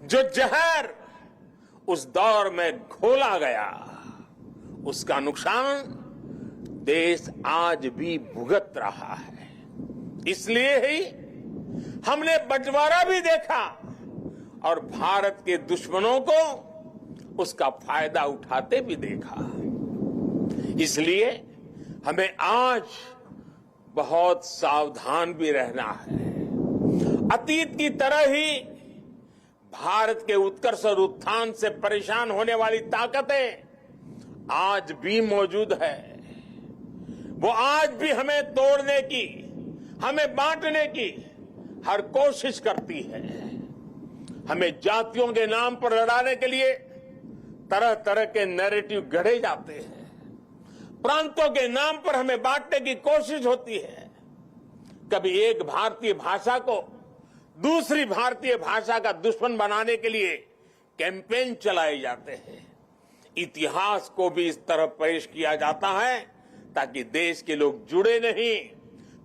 जो जहर उस दौर में घोला गया, उसका नुकसान देश आज भी भुगत रहा है। इसलिए ही हमने बंटवारा भी देखा और भारत के दुश्मनों को उसका फायदा उठाते भी देखा। इसलिए हमें आज बहुत सावधान भी रहना है। अतीत की तरह ही भारत के उत्कर्ष और उत्थान से परेशान होने वाली ताकतें आज भी मौजूद है। वो आज भी हमें तोड़ने की, हमें बांटने की हर कोशिश करती है। हमें जातियों के नाम पर लड़ाने के लिए तरह तरह के नैरेटिव गढ़े जाते हैं। प्रांतों के नाम पर हमें बांटने की कोशिश होती है। कभी एक भारतीय भाषा को दूसरी भारतीय भाषा का दुश्मन बनाने के लिए कैंपेन चलाए जाते हैं। इतिहास को भी इस तरह पेश किया जाता है ताकि देश के लोग जुड़े नहीं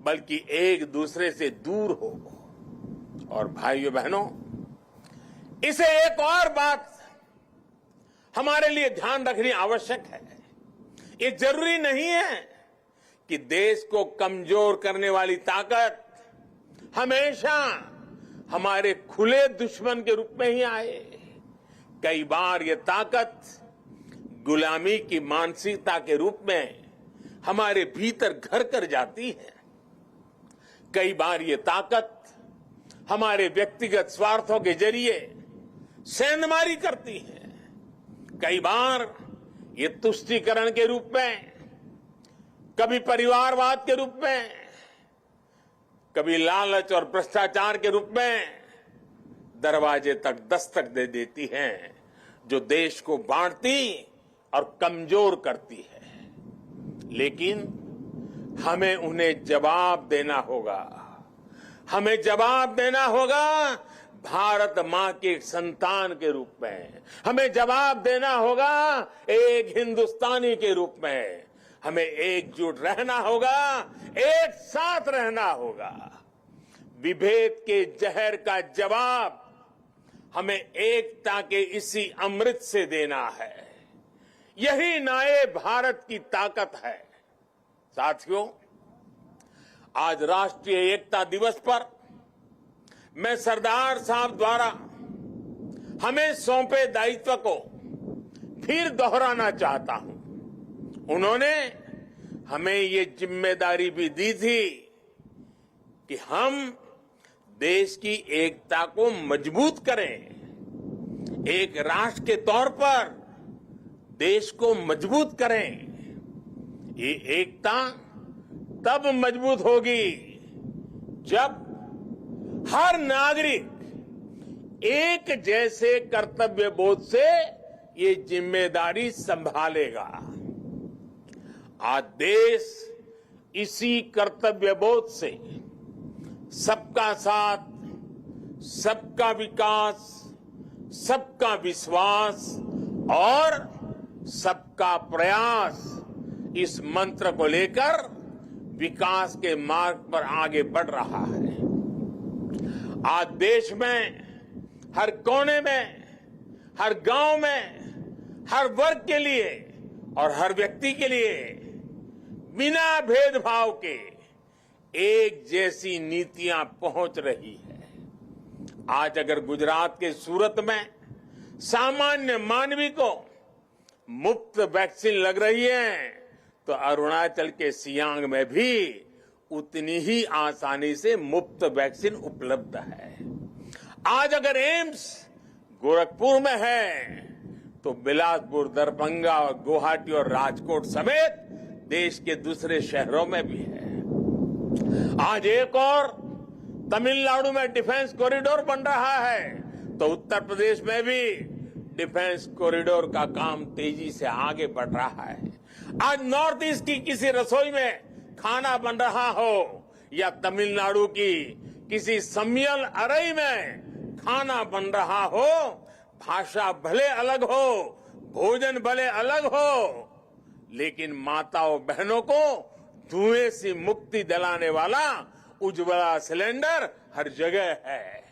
बल्कि एक दूसरे से दूर हो। और भाइयों बहनों, इसे एक और बात हमारे लिए ध्यान रखनी आवश्यक है। ये जरूरी नहीं है कि देश को कमजोर करने वाली ताकत हमेशा हमारे खुले दुश्मन के रूप में ही आए। कई बार ये ताकत गुलामी की मानसिकता के रूप में हमारे भीतर घर कर जाती है। कई बार ये ताकत हमारे व्यक्तिगत स्वार्थों के जरिए सेंधमारी करती है। कई बार ये तुष्टीकरण के रूप में, कभी परिवारवाद के रूप में, कभी लालच और भ्रष्टाचार के रूप में दरवाजे तक दस्तक दे देती हैं, जो देश को बांटती और कमजोर करती है। लेकिन हमें उन्हें जवाब देना होगा। हमें जवाब देना होगा भारत मां के संतान के रूप में। हमें जवाब देना होगा एक हिंदुस्तानी के रूप में। हमें एकजुट रहना होगा, एक साथ रहना होगा। विभेद के जहर का जवाब हमें एकता के इसी अमृत से देना है। यही नए भारत की ताकत है। साथियों, आज राष्ट्रीय एकता दिवस पर मैं सरदार साहब द्वारा हमें सौंपे दायित्व को फिर दोहराना चाहता हूं। उन्होंने हमें ये जिम्मेदारी भी दी थी कि हम देश की एकता को मजबूत करें। एक राष्ट्र के तौर पर देश को मजबूत करें। ये एकता तब मजबूत होगी जब हर नागरिक एक जैसे कर्तव्य बोध से ये जिम्मेदारी संभालेगा। आज देश इसी कर्तव्य बोध से सबका साथ, सबका विकास, सबका विश्वास और सबका प्रयास इस मंत्र को लेकर विकास के मार्ग पर आगे बढ़ रहा है। आज देश में हर कोने में, हर गांव में, हर वर्ग के लिए और हर व्यक्ति के लिए बिना भेदभाव के एक जैसी नीतियां पहुंच रही है। आज अगर गुजरात के सूरत में सामान्य मानवी को मुफ्त वैक्सीन लग रही है, तो अरुणाचल के सियांग में भी उतनी ही आसानी से मुफ्त वैक्सीन उपलब्ध है। आज अगर एम्स गोरखपुर में है, तो बिलासपुर, दरभंगा, गुवाहाटी और राजकोट समेत देश के दूसरे शहरों में भी है। आज एक और तमिलनाडु में डिफेंस कॉरिडोर बन रहा है, तो उत्तर प्रदेश में भी डिफेंस कॉरिडोर का काम तेजी से आगे बढ़ रहा है। आज नॉर्थ ईस्ट की किसी रसोई में खाना बन रहा हो या तमिलनाडु की किसी सम्मियल अरई में खाना बन रहा हो, भाषा भले अलग हो, भोजन भले अलग हो, लेकिन माताओं बहनों को धुएं से मुक्ति दिलाने वाला उज्ज्वला सिलेंडर हर जगह है।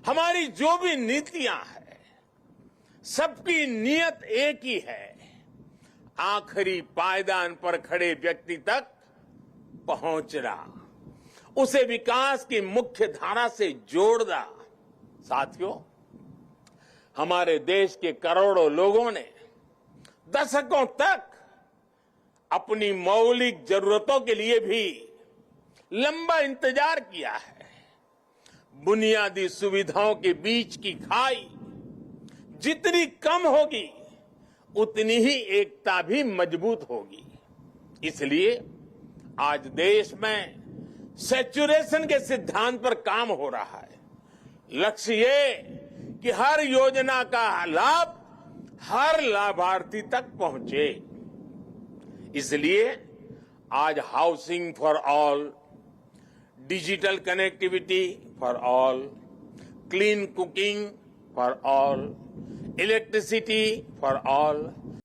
हमारी जो भी नीतियां हैं, सबकी नीयत एक ही है, आखिरी पायदान पर खड़े व्यक्ति तक पहुंचना, उसे विकास की मुख्य धारा से जोड़ना। साथियों, हमारे देश के करोड़ों लोगों ने दशकों तक अपनी मौलिक जरूरतों के लिए भी लंबा इंतजार किया है। बुनियादी सुविधाओं के बीच की खाई जितनी कम होगी, उतनी ही एकता भी मजबूत होगी। इसलिए आज देश में सैचुरेशन के सिद्धांत पर काम हो रहा है। लक्ष्य ये कि हर योजना का लाभ हर लाभार्थी तक पहुंचे। इसलिए आज housing for all, digital connectivity for all, clean cooking for all, electricity for all,